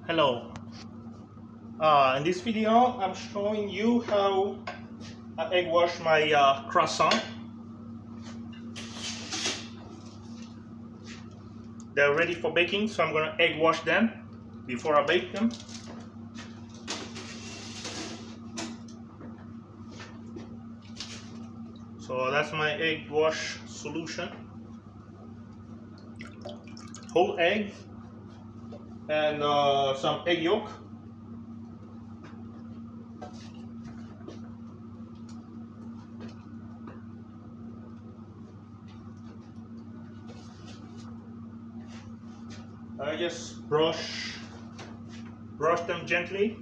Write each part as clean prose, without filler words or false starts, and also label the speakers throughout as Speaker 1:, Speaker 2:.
Speaker 1: Hello. In this video, I'm showing you how I egg wash my croissant. They're ready for baking, so I'm gonna egg wash them before I bake them. So that's my egg wash solution. Whole egg and some egg yolk. I just brush them gently.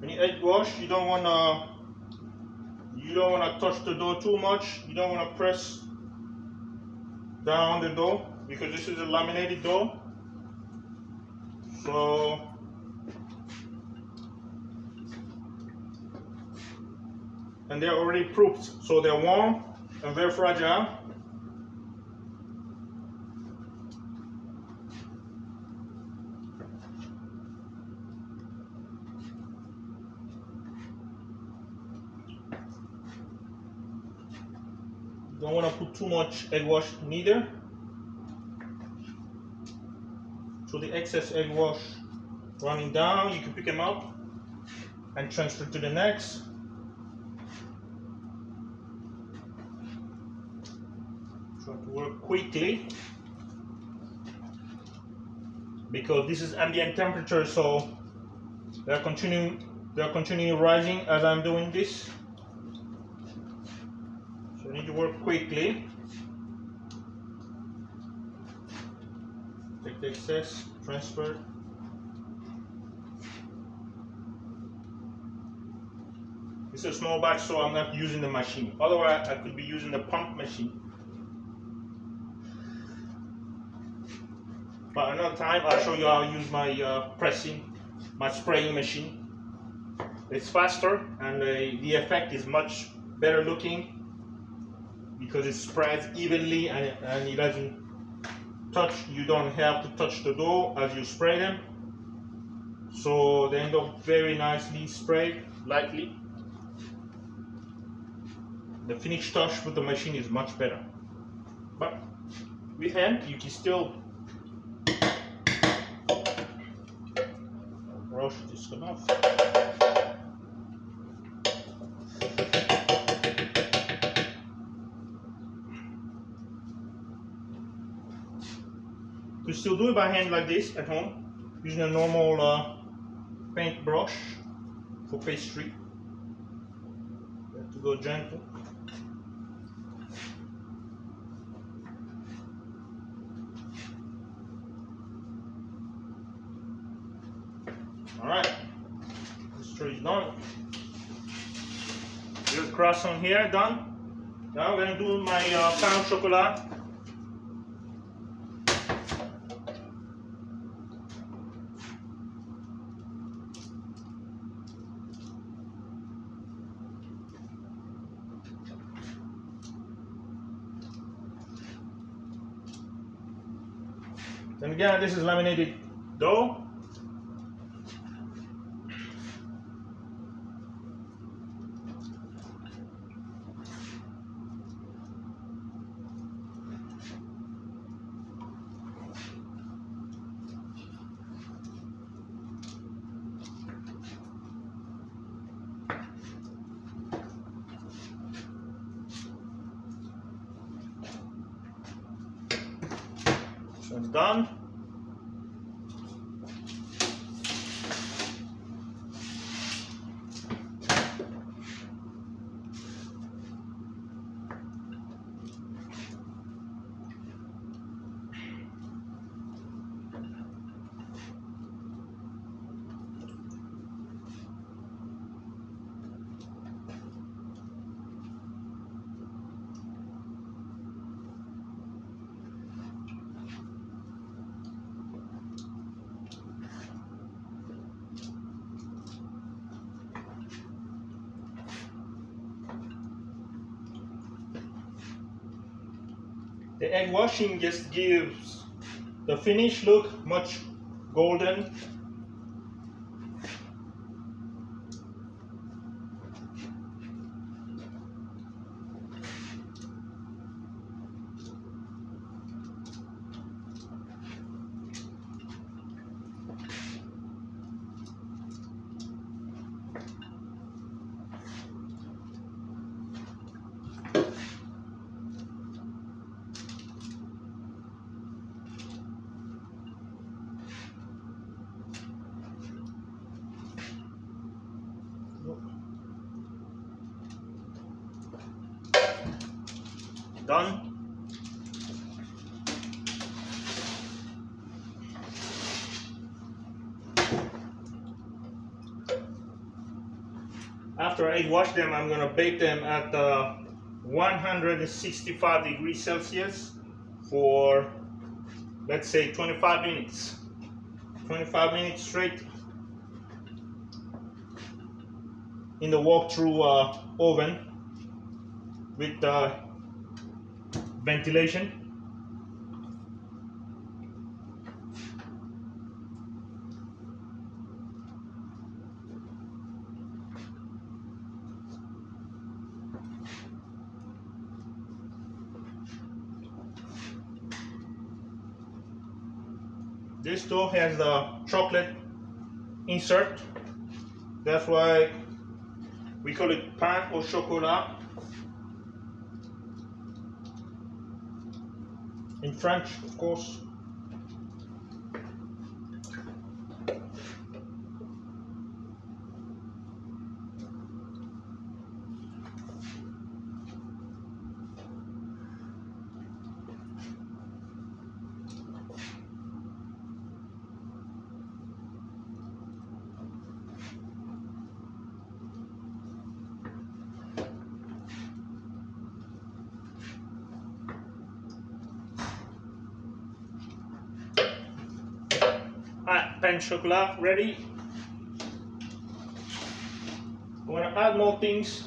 Speaker 1: When you egg wash, you don't wanna touch the dough too much. You don't wanna press down the dough because this is a laminated dough. So and they're already proofed, so they're warm and very fragile. Don't want to put too much egg wash neither. So the excess egg wash running down, you can pick them up and transfer to the next. Try to work quickly because this is ambient temperature, so they're continuing rising as I'm doing this. So I need to work quickly. Take the excess, transfer. This is a small batch, so I'm not using the machine. Otherwise, I could be using the pump machine. But another time, I'll show you how I use my spraying machine. It's faster, and the effect is much better looking because it spreads evenly and it doesn't touch. You don't have to touch the dough as you spray them. So they end up very nicely sprayed, lightly. The finished touch with the machine is much better. But with hand, you can still brush this enough. You can still do it by hand like this at home, using a normal paint brush for pastry. You have to go gentle. Alright, this tray is done. Here's the croissant here, done. Now I'm going to do my pain au chocolat. And again, this is laminated dough. So it's done. The egg washing just gives the finish look much golden. Done. After I wash them, I'm gonna bake them at 165 degrees Celsius for, let's say, 25 minutes. 25 minutes straight in the walk-through oven with ventilation. This dough has the chocolate insert. That's why we call it pain au chocolat in French, of course. Pain chocolat ready. I'm going to add more things.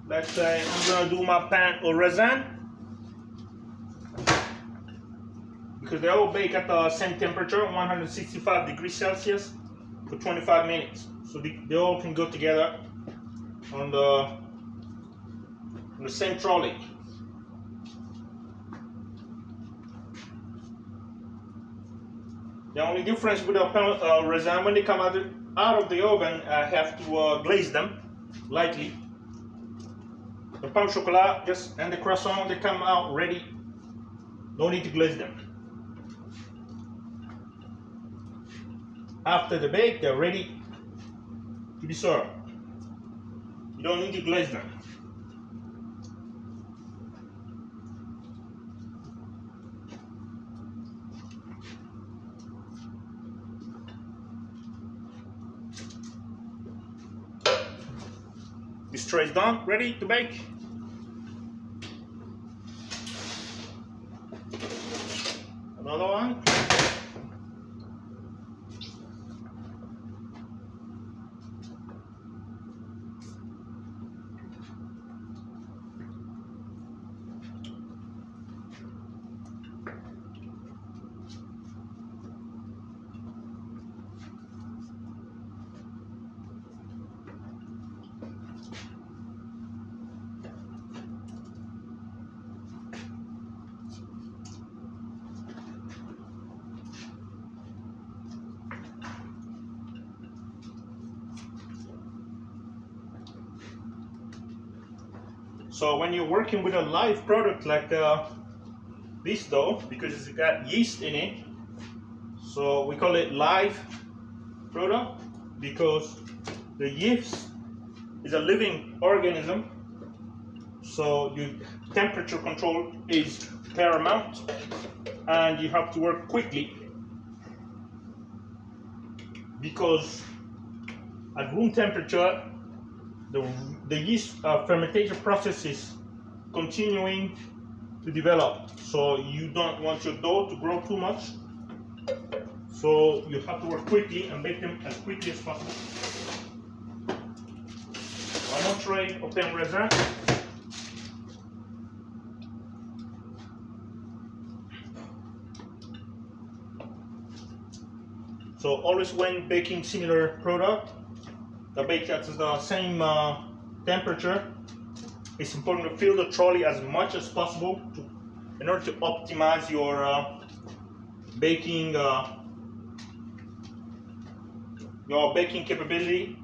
Speaker 1: Let's say I'm going to do my pain au raisin because they all bake at the same temperature, 165 degrees Celsius for 25 minutes. So they all can go together on the same trolley. The only difference with the raisin, when they come out of the oven, I have to glaze them lightly. The pain au chocolat and the croissant, they come out ready. No need to glaze them. After the bake, they're ready to be served. You don't need to glaze them. This tray is done, ready to bake. Another one. So when you're working with a live product like this dough, because it's got yeast in it, so we call it live product because the yeast is a living organism. So your temperature control is paramount and you have to work quickly because at room temperature the yeast fermentation process is continuing to develop, so you don't want your dough to grow too much. So you have to work quickly and bake them as quickly as possible. One more tray of pain resin. So always when baking similar product, the bake at the same temperature, it's important to fill the trolley as much as possible in order to optimize your baking capability,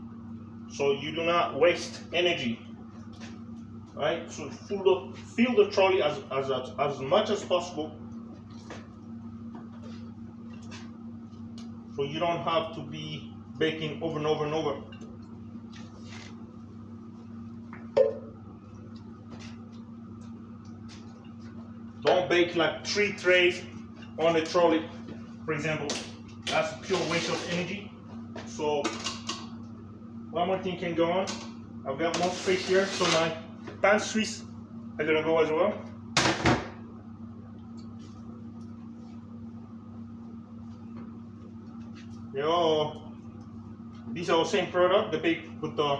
Speaker 1: so you do not waste energy. Right? So fill the trolley as much as possible, so you don't have to be baking over and over and over. Don't bake like 3 trays on the trolley, for example. That's a pure waste of energy. So one more thing can go on. I've got more space here, so my pan Swiss are gonna go as well. These are the same product. They bake with the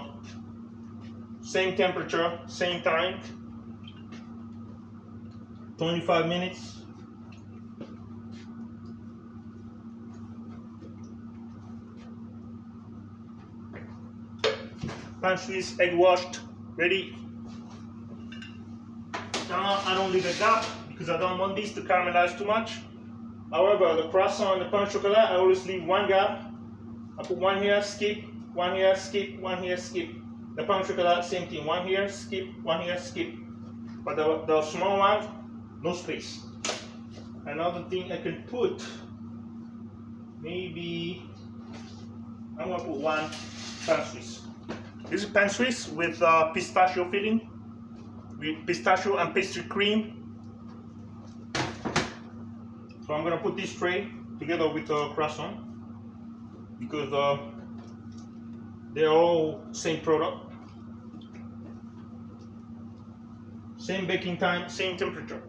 Speaker 1: same temperature, same time. 25 minutes. Pan Swiss, egg washed, ready. Now I don't leave a gap because I don't want these to caramelize too much. However, the croissant and the pain au chocolat, I always leave one gap. I put one here, skip, one here, skip, one here, skip. The pain au chocolat, same thing, one here, skip, one here, skip. But the small one, no space. Another thing I can put, maybe, I'm gonna put one pan Swiss. This is pan Swiss with pistachio filling, with pistachio and pastry cream. So I'm gonna put this tray together with the croissant because they're all same product, same baking time, same temperature.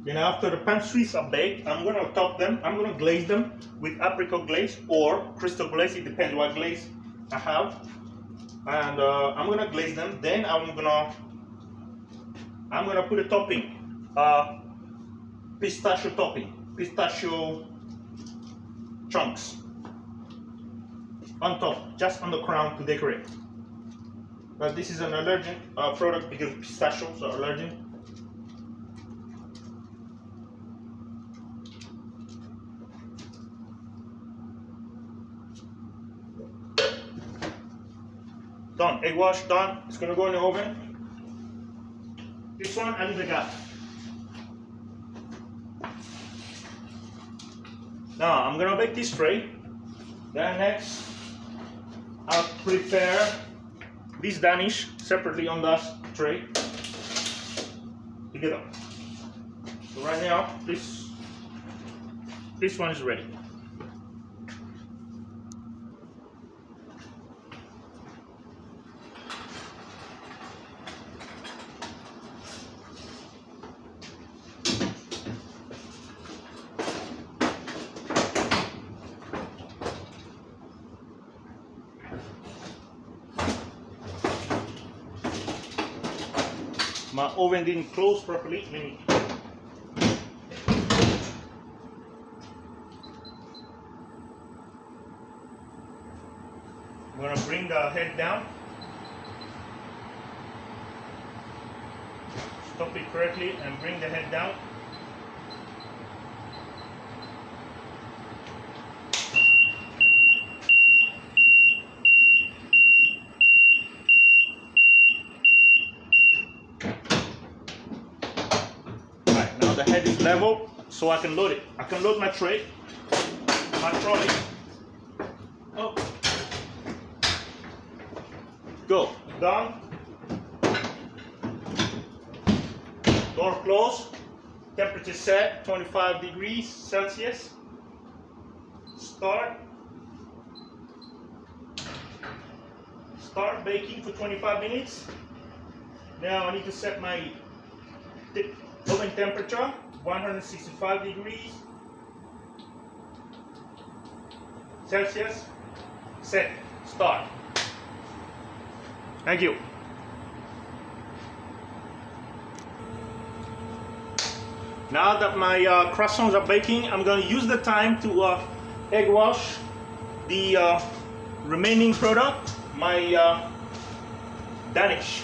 Speaker 1: Then after the pan Swiss are baked, I'm going to top them, I'm going to glaze them with apricot glaze or crystal glaze, it depends what glaze I have. And I'm going to glaze them, then I'm going to put a topping, pistachio topping, pistachio chunks on top, just on the crown to decorate. But this is an allergen product because pistachios are allergen. Done, egg wash done. It's gonna go in the oven. This one I leave the gap. Now I'm gonna bake this tray. Then next I'll prepare this Danish separately on that tray together. So right now this one is ready. My oven didn't close properly. I'm going to bring the head down. Stop it correctly and bring the head down. The head is level, so I can load it. I can load my tray, my trolley. Oh. Go. Done. Door closed. Temperature set, 25 degrees Celsius. Start. start baking for 25 minutes. Now I need to set my oven temperature, 165 degrees Celsius. Set, start. Thank you. Now that my croissants are baking, I'm going to use the time to egg wash the remaining product, my Danish.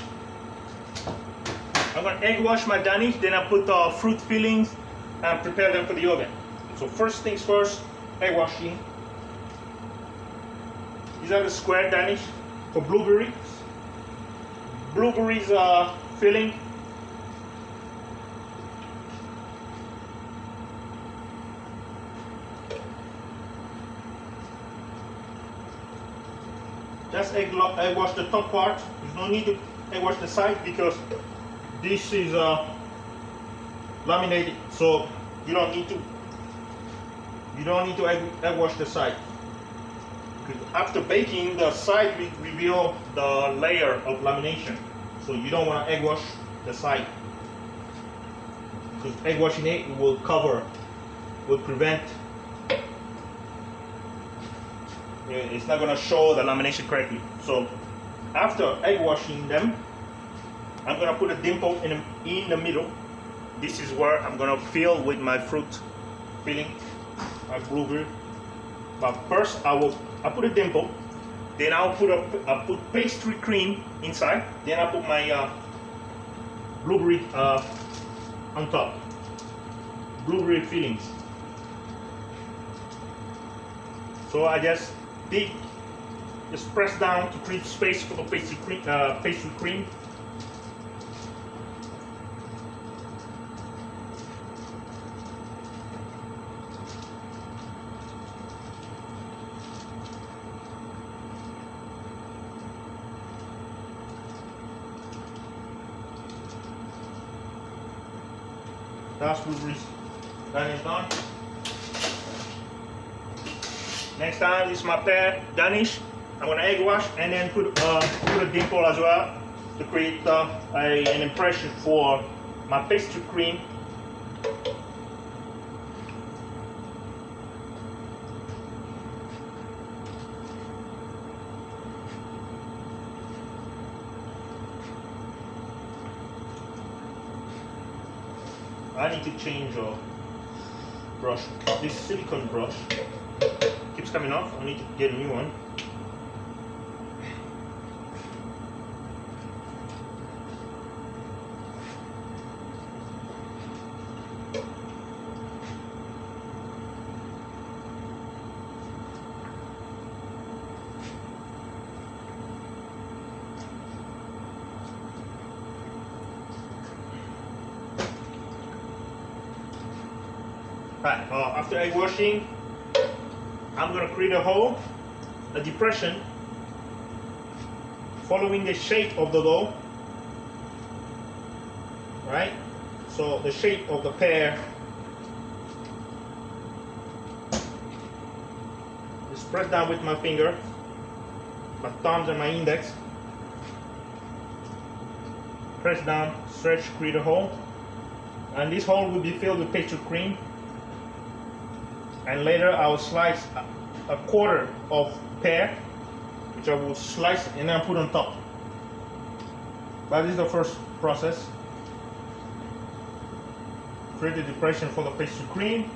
Speaker 1: I'm going to egg wash my Danish, then I put fruit fillings and prepare them for the oven. So first things first, egg washing. These are the square Danish for blueberries. Blueberries filling. Just egg wash the top part. There's no need to egg wash the side because this is laminated, so you don't need to egg wash the side. Because after baking, the side will reveal the layer of lamination, so you don't want to egg wash the side because egg washing it will prevent. It's not going to show the lamination correctly. So after egg washing them, I'm going to put a dimple in the middle. This is where I'm going to fill with my fruit filling, my blueberry. But first I put a dimple, then I'll put pastry cream inside, then I put my blueberry on top, blueberry fillings. So I just press down to create space for the pastry cream. That's blueberries. That is done. Next time, this is my pear Danish. I'm gonna egg wash and then put a dimple as well to create an impression for my pastry cream. I need to change brush. This silicone brush keeps coming off. I need to get a new one. Right, after egg washing, I'm going to create a hole, a depression, following the shape of the dough. Right? So the shape of the pear. Just press down with my finger, my thumbs and my index. Press down, stretch, create a hole. And this hole will be filled with pastry cream. And later I will slice a quarter of pear, which I will slice and then put on top. But this is the first process. Create a depression for the pastry cream.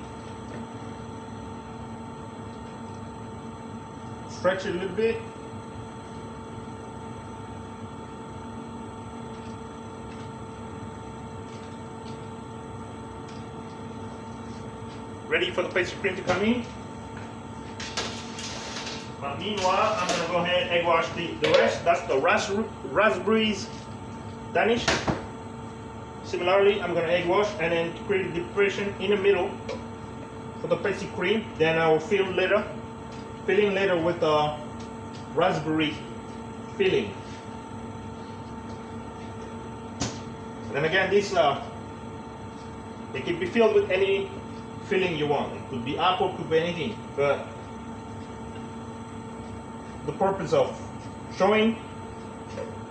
Speaker 1: Stretch it a little bit. Ready for the pastry cream to come in. But meanwhile, I'm going to go ahead and egg wash the rest. That's the raspberries Danish. Similarly, I'm going to egg wash and then create a depression in the middle for the pastry cream. Then I will fill in later with the raspberry filling. And then again, this it can be filled with any filling you want. It could be apple, could be anything, but the purpose of showing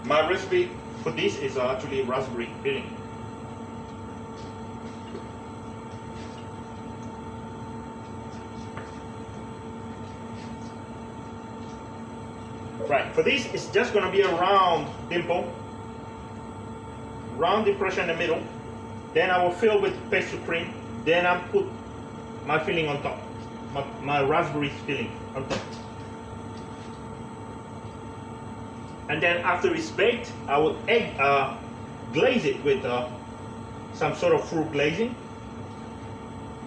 Speaker 1: My recipe for this is actually raspberry filling. Right, for this it's just gonna be a round dimple, round depression in the middle. Then I will fill with pastry cream. Then I put my filling on top, my raspberry filling on top. And then after it's baked, I will glaze it with some sort of fruit glazing.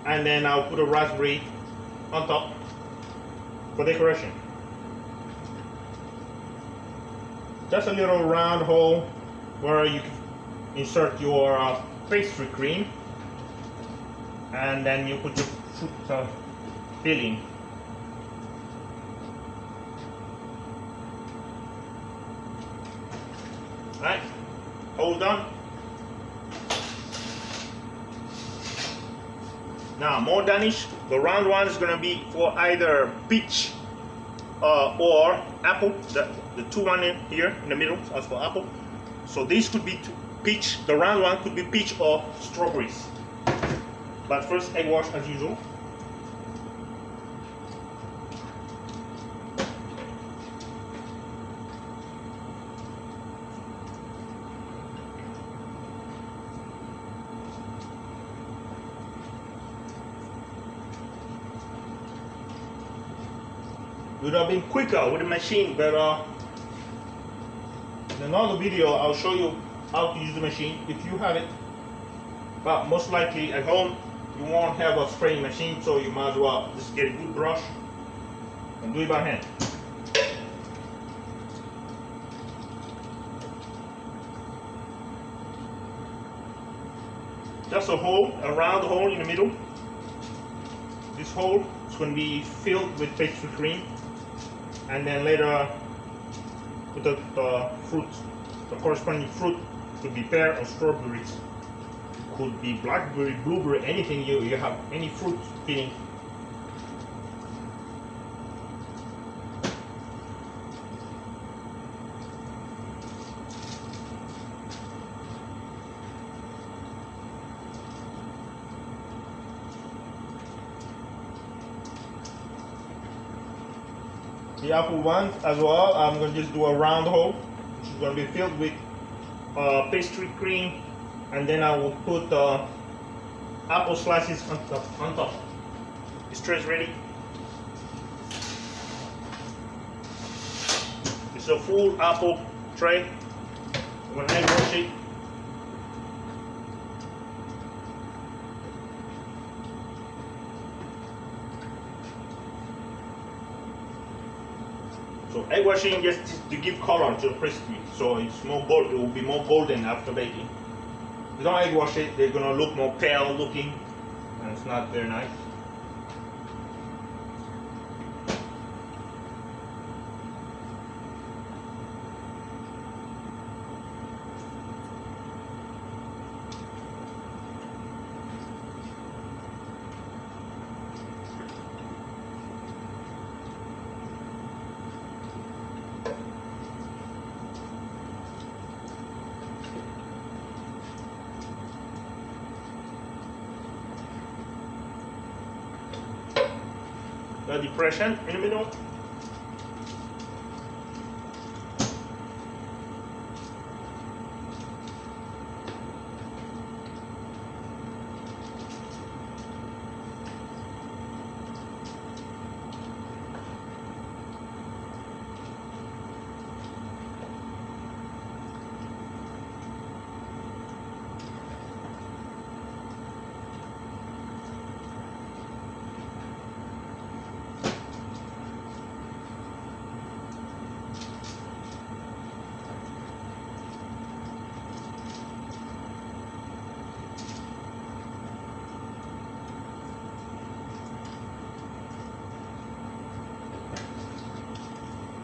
Speaker 1: And then I'll put a raspberry on top for decoration. Just a little round hole where you can insert your pastry cream, and then you put your fruit filling. Right, hold on. Now more Danish. The round one is gonna be for either peach or apple. The two one in here in the middle as for apple. So this could be peach. The round one could be peach or strawberries. But first, egg wash as usual. It would have been quicker with the machine, but in another video I'll show you how to use the machine if you have it. But most likely at home you won't have a spraying machine, so you might as well just get a good brush and do it by hand. Just a hole, a round hole in the middle. This hole is going to be filled with pastry cream. And then later put the fruit, the corresponding fruit. Could be pear or strawberries, could be blackberry, blueberry, anything you have, any fruit filling. The apple one as well, I'm going to just do a round hole, which is going to be filled with pastry cream, and then I will put apple slices on top. This tray is ready. It's a full apple tray. I'm going to egg wash it. So egg washing just to give color to the pastry, so it's more gold. It will be more golden after baking. If you don't egg wash it, they're gonna look more pale looking, and it's not very nice. The depression in the middle.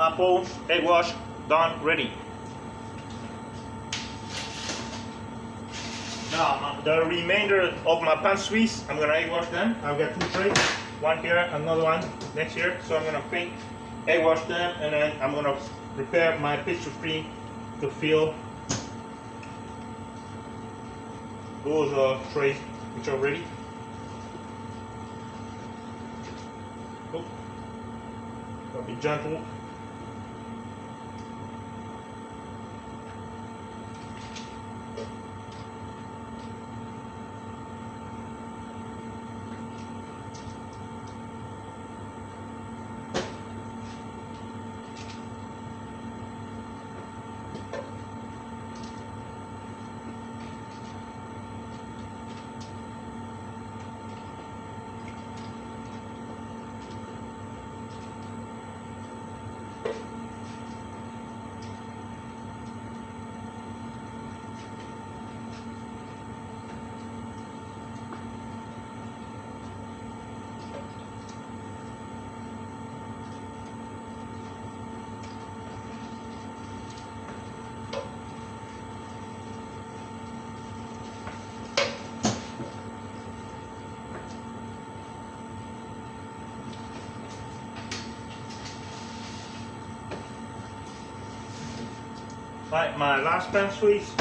Speaker 1: Apple, egg wash, done, ready. Now, the remainder of my pan Suisse, I'm gonna egg wash them. I've got two trays, one here, another one next here. So I'm gonna egg wash them, and then I'm gonna prepare my pastry cream to fill those trays which are ready. Oh, gotta be gentle. Right, my last pastries.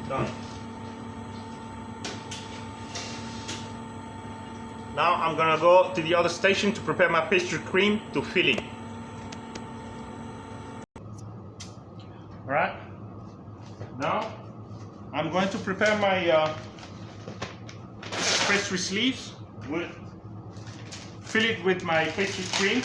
Speaker 1: Done. Now I'm gonna go to the other station to prepare my pastry cream to filling. Alright, now I'm going to prepare my pastry sleeves, fill it with my pastry cream.